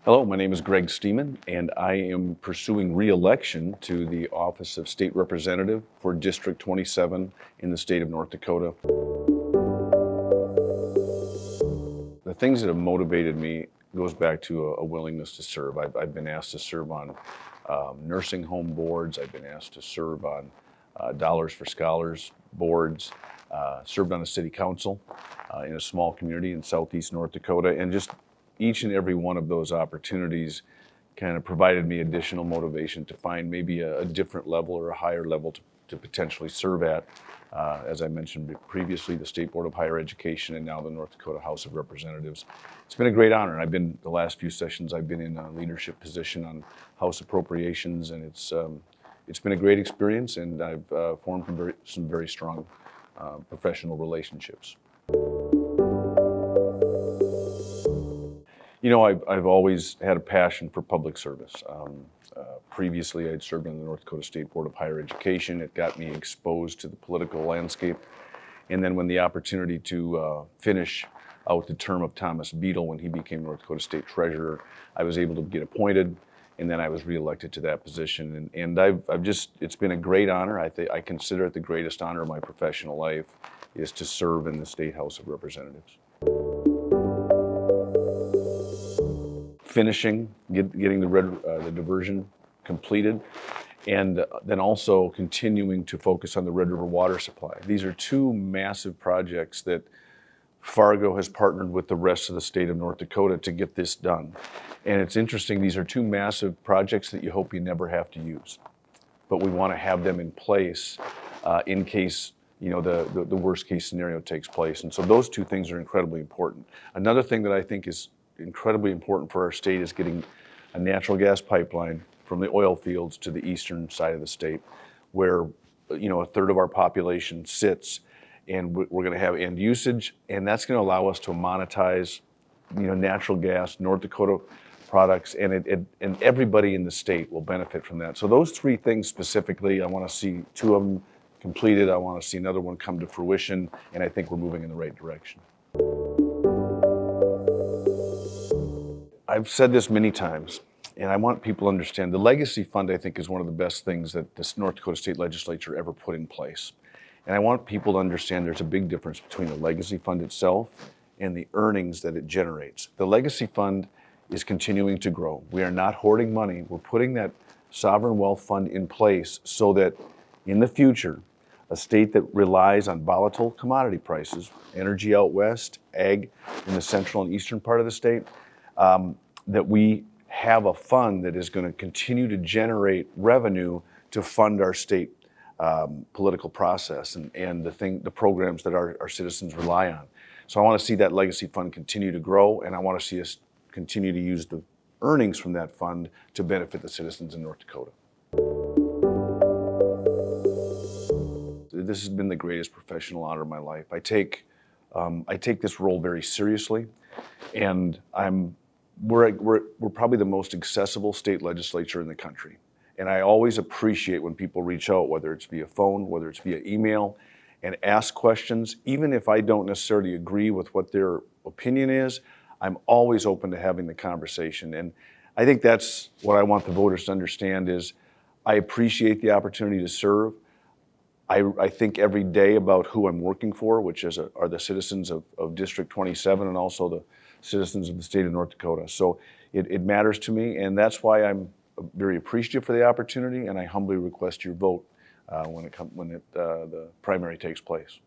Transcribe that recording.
Hello, my name is Greg Stemen, and I am pursuing re-election to the office of State Representative for District 27 in the state of North Dakota. The things that have motivated me goes back to a willingness to serve. I've been asked to serve on nursing home boards. I've been asked to serve on Dollars for Scholars boards, served on a city council in a small community in southeast North Dakota, and just each and every one of those opportunities kind of provided me additional motivation to find maybe a different level or a higher level to potentially serve at. As I mentioned previously, the State Board of Higher Education and now the North Dakota House of Representatives. It's been a great honor. The last few sessions I've been in a leadership position on House appropriations, and it's been a great experience, and I've formed some very strong professional relationships. You know, I've always had a passion for public service. Previously, I'd served on the North Dakota State Board of Higher Education. It got me exposed to the political landscape. And then when the opportunity to finish out the term of Thomas Beadle when he became North Dakota State Treasurer, I was able to get appointed, and then I was reelected to that position. And it's been a great honor. I consider it the greatest honor of my professional life is to serve in the State House of Representatives. Finishing, getting the diversion completed, and then also continuing to focus on the Red River water supply. These are two massive projects that Fargo has partnered with the rest of the state of North Dakota to get this done. And it's interesting, these are two massive projects that you hope you never have to use. But we want to have them in place in case the worst case scenario takes place. And so those two things are incredibly important. Another thing that I think is incredibly important for our state is getting a natural gas pipeline from the oil fields to the eastern side of the state, where a third of our population sits, and we're going to have end usage, and that's going to allow us to monetize natural gas, North Dakota products, and everybody in the state will benefit from that. So those three things specifically, I want to see two of them completed. I want to see another one come to fruition, and I think we're moving in the right direction. I've said this many times, and I want people to understand the Legacy Fund, I think, is one of the best things that this North Dakota State Legislature ever put in place. And I want people to understand there's a big difference between the Legacy Fund itself and the earnings that it generates. The Legacy Fund is continuing to grow. We are not hoarding money. We're putting that sovereign wealth fund in place so that in the future, a state that relies on volatile commodity prices, energy out west, ag in the central and eastern part of the state, that we have a fund that is going to continue to generate revenue to fund our state political process and the programs that our citizens rely on. So I want to see that Legacy Fund continue to grow, and I want to see us continue to use the earnings from that fund to benefit the citizens in North Dakota. This has been the greatest professional honor of my life. I take this role very seriously, and we're probably the most accessible state legislature in the country. And I always appreciate when people reach out, whether it's via phone, whether it's via email, and ask questions. Even if I don't necessarily agree with what their opinion is, I'm always open to having the conversation. And I think that's what I want the voters to understand is I appreciate the opportunity to serve. I think every day about who I'm working for, which are the citizens of District 27 and also the citizens of the state of North Dakota. So it matters to me, and that's why I'm very appreciative for the opportunity, and I humbly request your vote when the primary takes place.